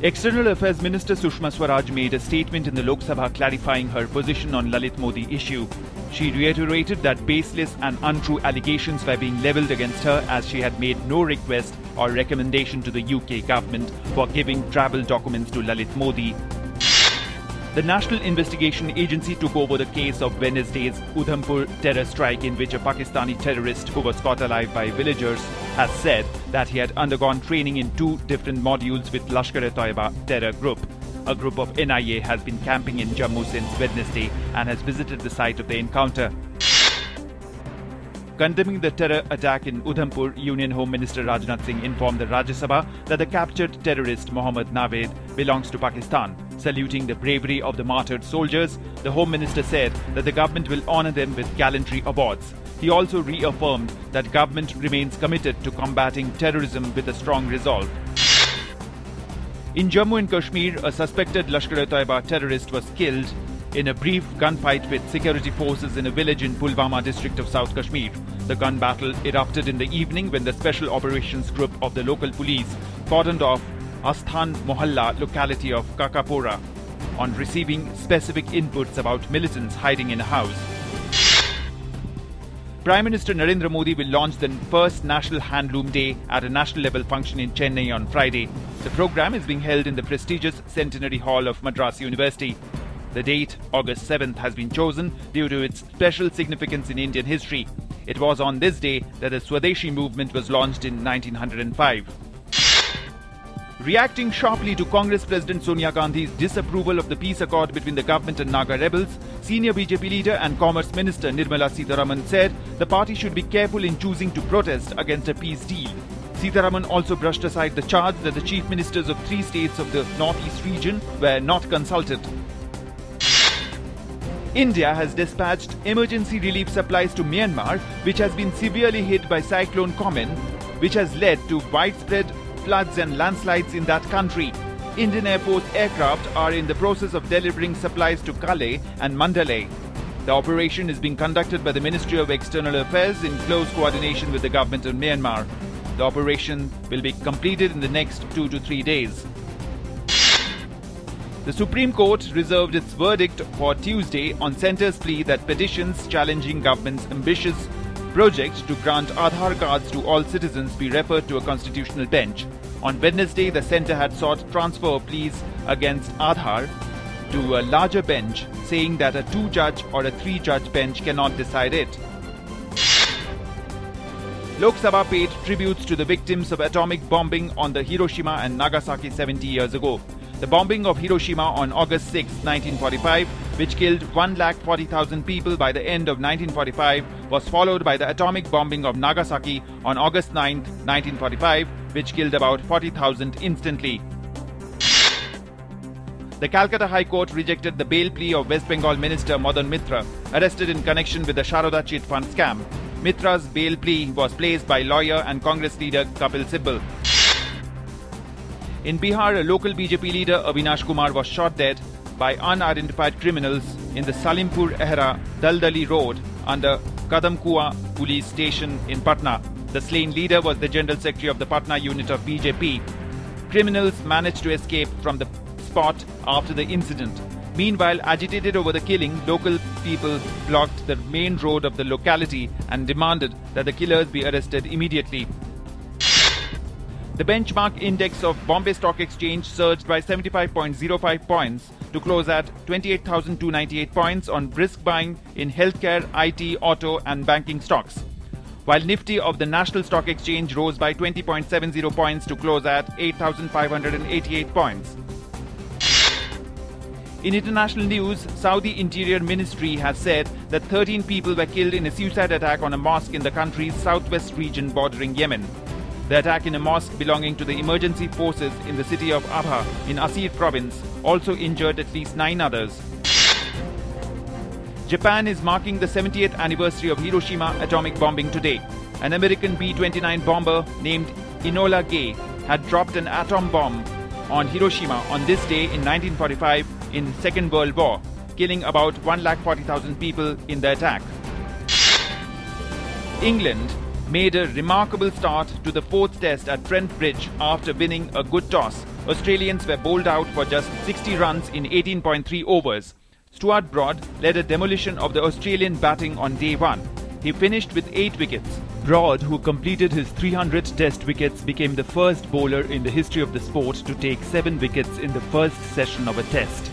External Affairs Minister Sushma Swaraj made a statement in the Lok Sabha clarifying her position on Lalit Modi issue. She reiterated that baseless and untrue allegations were being levelled against her, as she had made no request or recommendation to the UK government for giving travel documents to Lalit Modi. The National Investigation Agency took over the case of Wednesday's Udhampur terror strike, in which a Pakistani terrorist who was caught alive by villagers has said that he had undergone training in 2 different modules with Lashkar-e-Toiba terror group. A group of NIA has been camping in Jammu since Wednesday and has visited the site of the encounter. Condemning the terror attack in Udhampur, Union Home Minister Rajnath Singh informed the Rajya Sabha that the captured terrorist Mohammad Naved belongs to Pakistan. Saluting the bravery of the martyred soldiers, the Home Minister said that the government will honour them with gallantry awards. He also reaffirmed that government remains committed to combating terrorism with a strong resolve. In Jammu and Kashmir, a suspected Lashkar-e-Toiba terrorist was killed in a brief gunfight with security forces in a village in Pulwama district of South Kashmir. The gun battle erupted in the evening when the Special Operations Group of the local police cordoned off Asthan Mohalla locality of Kakapora on receiving specific inputs about militants hiding in a house. Prime Minister Narendra Modi will launch the first National Handloom Day at a national level function in Chennai on Friday. The program is being held in the prestigious Centenary Hall of Madras University. The date, August 7th, has been chosen due to its special significance in Indian history. It was on this day that the Swadeshi movement was launched in 1905. Reacting sharply to Congress President Sonia Gandhi's disapproval of the peace accord between the government and Naga rebels, senior BJP leader and Commerce Minister Nirmala Sitharaman said the party should be careful in choosing to protest against a peace deal. Sitharaman also brushed aside the charge that the chief ministers of 3 states of the northeast region were not consulted. India has dispatched emergency relief supplies to Myanmar, which has been severely hit by Cyclone Komen, which has led to widespread floods and landslides in that country. Indian Air Force aircraft are in the process of delivering supplies to Kalay and Mandalay. The operation is being conducted by the Ministry of External Affairs in close coordination with the government of Myanmar. The operation will be completed in the next 2 to 3 days. The Supreme Court reserved its verdict for Tuesday on Centre's plea that petitions challenging government's ambitious project to grant Aadhaar cards to all citizens be referred to a constitutional bench. On Wednesday, the Centre had sought transfer of pleas against Aadhaar to a larger bench, saying that a 2-judge or a 3-judge bench cannot decide it. Lok Sabha paid tributes to the victims of atomic bombing on the Hiroshima and Nagasaki 70 years ago. The bombing of Hiroshima on August 6, 1945, which killed 140,000 people by the end of 1945, was followed by the atomic bombing of Nagasaki on August 9, 1945, which killed about 40,000 instantly. The Calcutta High Court rejected the bail plea of West Bengal Minister Madan Mitra, arrested in connection with the Sharoda Chit Fund scam. Mitra's bail plea was placed by lawyer and Congress leader Kapil Sibal. In Bihar, a local BJP leader Avinash Kumar was shot dead by unidentified criminals in the Salimpur Ehra Daldali Road under Kadamkua police station in Patna. The slain leader was the General Secretary of the Patna unit of BJP. Criminals managed to escape from the spot after the incident. Meanwhile, agitated over the killing, local people blocked the main road of the locality and demanded that the killers be arrested immediately. The benchmark index of Bombay Stock Exchange surged by 75.05 points to close at 28,298 points on brisk buying in healthcare, IT, auto and banking stocks. While Nifty of the National Stock Exchange rose by 20.70 points to close at 8,588 points. In international news, Saudi Interior Ministry has said that 13 people were killed in a suicide attack on a mosque in the country's southwest region bordering Yemen. The attack in a mosque belonging to the emergency forces in the city of Abha in Asir province also injured at least 9 others. Japan is marking the 70th anniversary of Hiroshima atomic bombing today. An American B-29 bomber named Enola Gay had dropped an atom bomb on Hiroshima on this day in 1945 in the Second World War, killing about 140,000 people in the attack. England made a remarkable start to the fourth test at Trent Bridge after winning a good toss. Australians were bowled out for just 60 runs in 18.3 overs. Stuart Broad led a demolition of the Australian batting on day one. He finished with 8 wickets. Broad, who completed his 300 test wickets, became the first bowler in the history of the sport to take 7 wickets in the first session of a test.